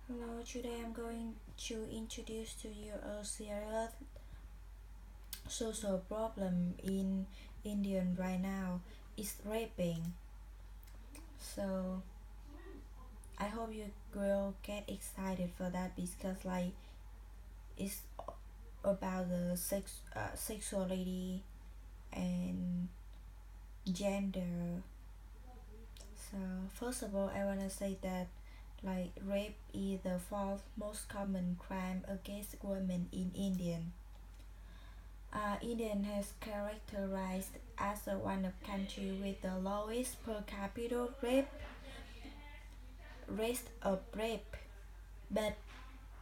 Hello, today I'm going to introduce to you a serious social problem in India right now. It's raping. So I hope you will get excited for that because it's about the sexuality and gender. So first of all, I wanna say that rape is the fourth most common crime against women in India. India has characterized as one of country with the lowest per capita rate of rape, but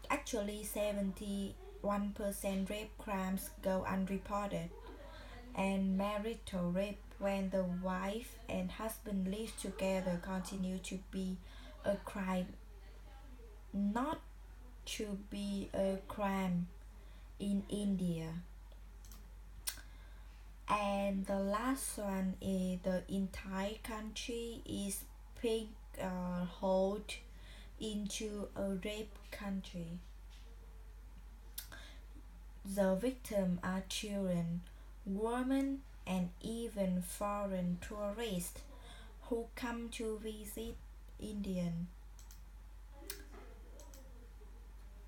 actually 71% rape crimes go unreported, and marital rape when the wife and husband live together continue to be a crime, not to be a crime in India. And the last one is the entire country is pink hold into a rape country. The victims are children, women, and even foreign tourists who come to visit India.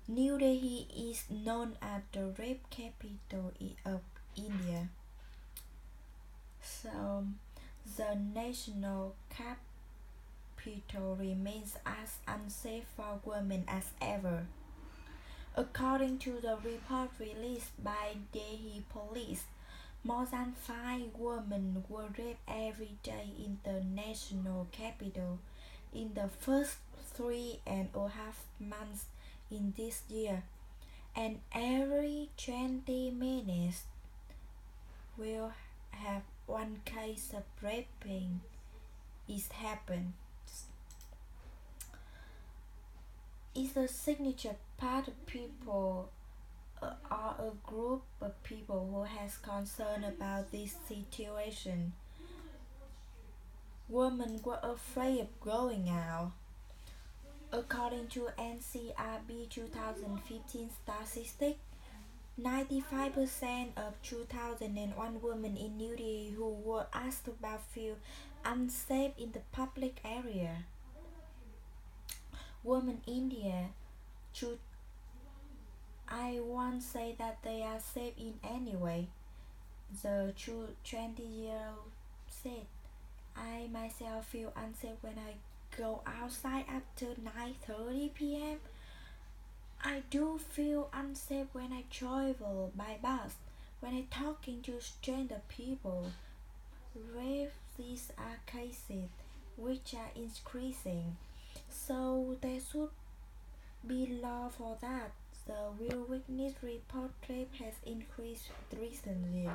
New Delhi is known as the rape capital of India. So the national capital remains as unsafe for women as ever. According to the report released by Delhi police, more than 5 women were raped every day in the national capital in the first 3.5 months in this year, and every 20 minutes will have one case of raping is happened. Is a signature part of people or a group of people who has concern about this situation. Women were afraid of going out. According to NCRB 2015 statistics, 95% of 2001 women in New Delhi who were asked about feel unsafe in the public area. Women in India should I won't say that they are safe in any way. The 20-year-old said, I myself feel unsafe when I go outside after 9:30 p.m. I do feel unsafe when I travel by bus, when I talking to stranger people. Rare these are cases which are increasing, so there should be law for that. The Real Witness report rate has increased recently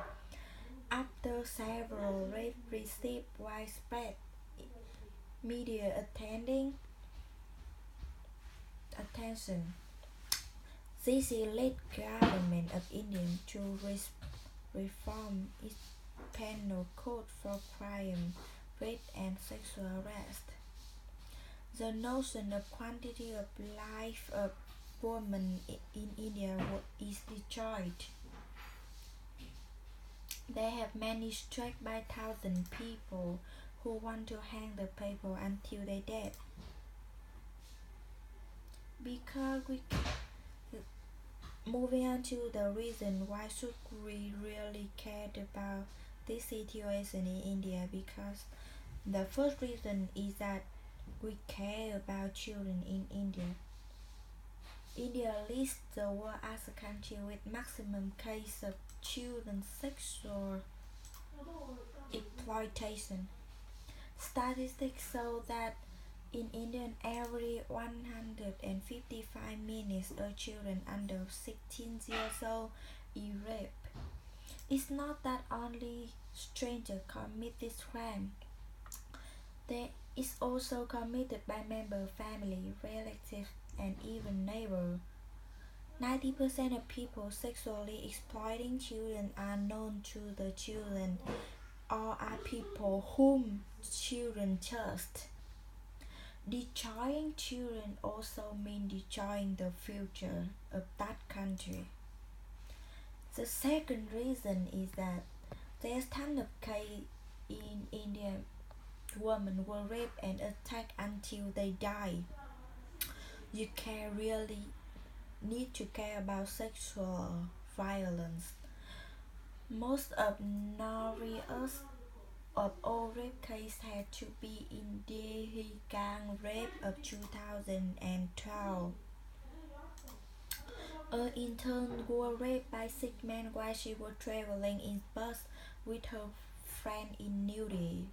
after several rape received widespread media attending attention. This led government of India to reform its penal code for crime, rape and sexual arrest. The notion of quantity of life of women in India is destroyed. They have many struck by thousand people who want to hang the people until they dead. Because we moving on to the reason why should we really care about this situation in India, because the first reason is that we care about children in India. India leads the world as a country with maximum case of children sexual exploitation. Statistics show that in India every 155 minutes a children under 16 years old is raped. It's not that only strangers commit this crime. They is also committed by member family, relatives and even neighbor. 90% of people sexually exploiting children are known to the children or are people whom children trust. Destroying children also means destroying the future of that country. The second reason is that there's tons of cases in India women were raped and attacked until they die. You can really need to care about sexual violence. Most of notorious of all rape cases had to be in Delhi gang rape of 2012. A intern was raped by six men while she was traveling in bus with her friend in New Delhi.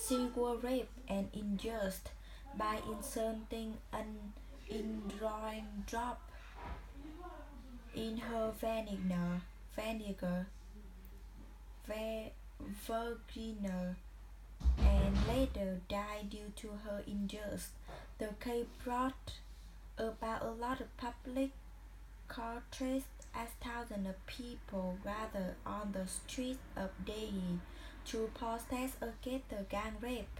She was raped and injured by inserting an indrawing drop in her vagina and later died due to her injuries. The case brought about a lot of public outrage as thousands of people gathered on the streets of Delhi to protest against the gang rape.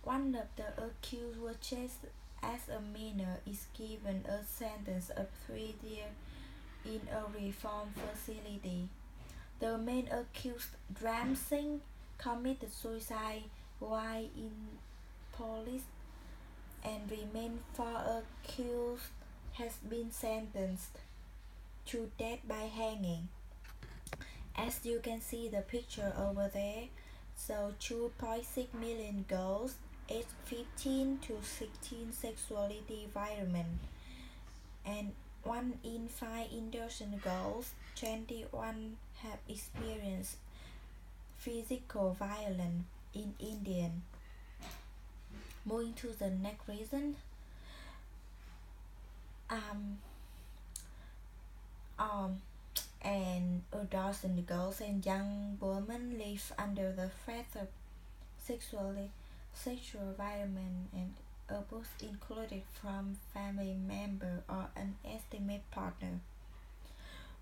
One of the accused was chased as a minor is given a sentence of 3 years in a reform facility. The main accused, Ram Singh, committed suicide while in police and remained four accused has been sentenced to death by hanging. As you can see the picture over there, so 2.6 million girls aged 15 to 16 sexuality violent and 1 in 5 Indonesian girls, 21 have experienced physical violence in India. Moving to the next reason, um, um, and adolescent girls and young women live under the threat of sexual violence and abuse, included from family member or an intimate partner.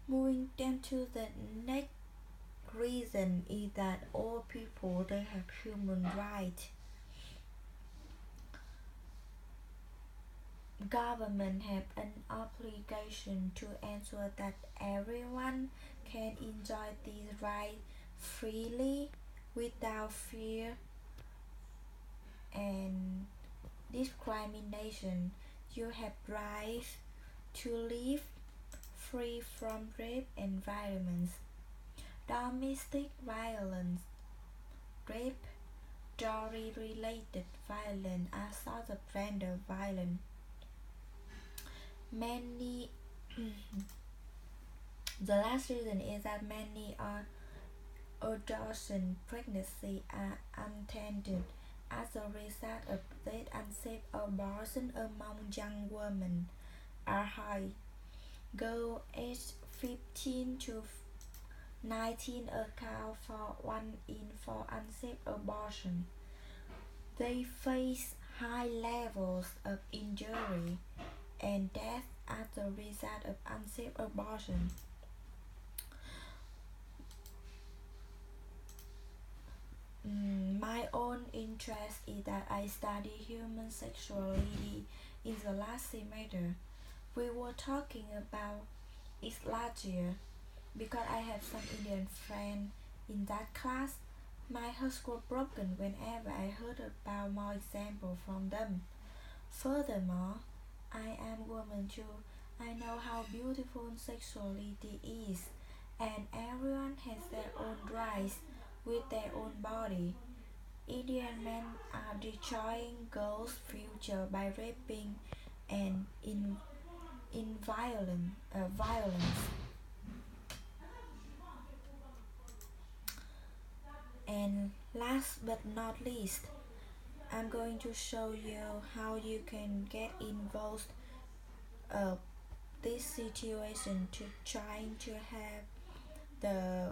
Moving down to the next reason is that all people they have human rights. Government have an obligation to ensure that everyone can enjoy these rights freely without fear and discrimination. You have rights to live free from rape and violence, domestic violence, rape, dowry-related violence, assault of gender violence. Many the last reason is that many are abortion pregnancy are untended as a result of death unsafe abortion among young women are high. Girls aged 15 to 19 account for 1 in 4 unsafe abortion. They face high levels of injury and death as a result of unsafe abortion. My own interest is that I study human sexuality in the last semester. We were talking about it last year because I have some Indian friends in that class. My heart was broken whenever I heard about more examples from them. Furthermore, I am woman too. I know how beautiful sexuality is, and everyone has their own rights with their own body. Indian men are destroying girls' future by raping and in violence. And last but not least, I'm going to show you how you can get involved uh, this situation to trying to help the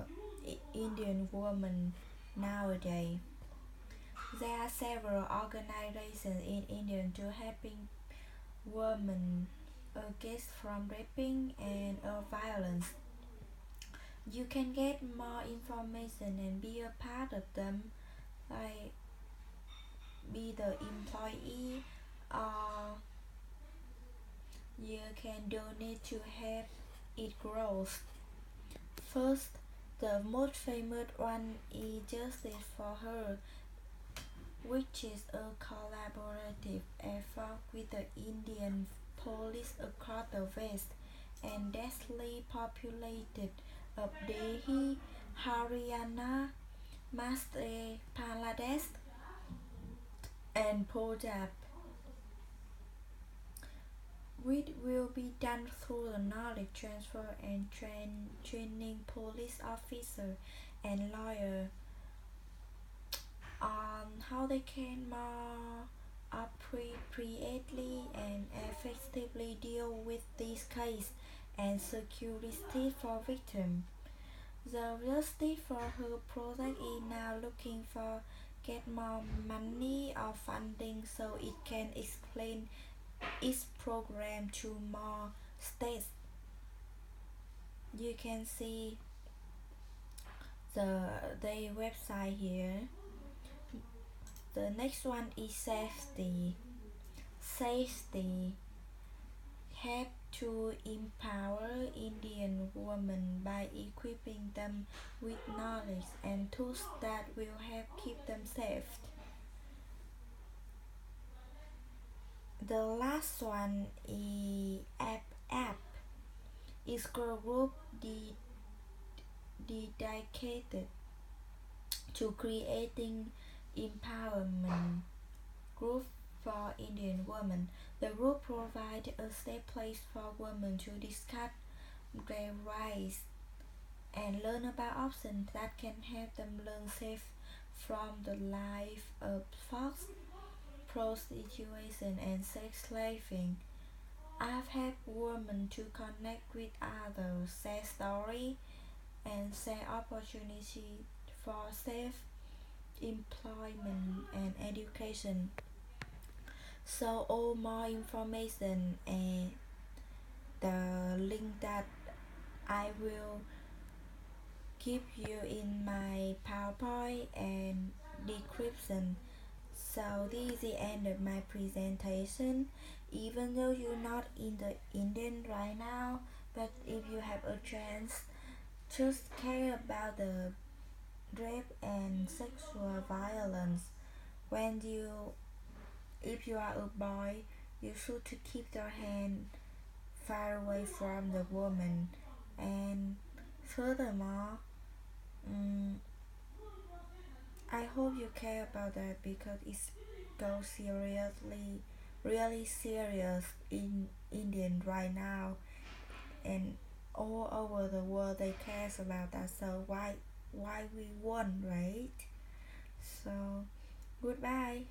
Indian woman nowadays. There are several organizations in India to helping women against from raping and violence. You can get more information and be a part of them like be the employee, or you can donate to help it grows. First, the most famous one is Justice for Her, which is a collaborative effort with the Indian police across the West and densely populated of Delhi, Haryana, Madhya Pradesh, and Punjab, which will be done through the knowledge transfer and training police officers and lawyers on how they can more appropriately and effectively deal with these cases and security for victims. The Justice for Her project is now looking for get more money or funding so it can explain its program to more states. You can see the website here. The next one is safety. Safety help to empower Indian women by equipping them with knowledge and tools that will help keep them safe. The last one is app is a group dedicated to creating empowerment group for Indian women. The group provides a safe place for women to discuss their rights and learn about options that can help them learn safe from the life of forced prostitution and sex slaving. I've helped women to connect with others, share stories, and share opportunity for safe employment and education. So all more information and the link that I will give you in my PowerPoint and description. So this is the end of my presentation. Even though you're not in the Indian right now, but if you have a chance, just care about the rape and sexual violence. When you, if you are a boy, you should to keep your hand far away from the woman. And furthermore, mm, I hope you care about that because it's goes seriously, really serious in Indian right now, and all over the world they cares about that. So why we won, right? So goodbye.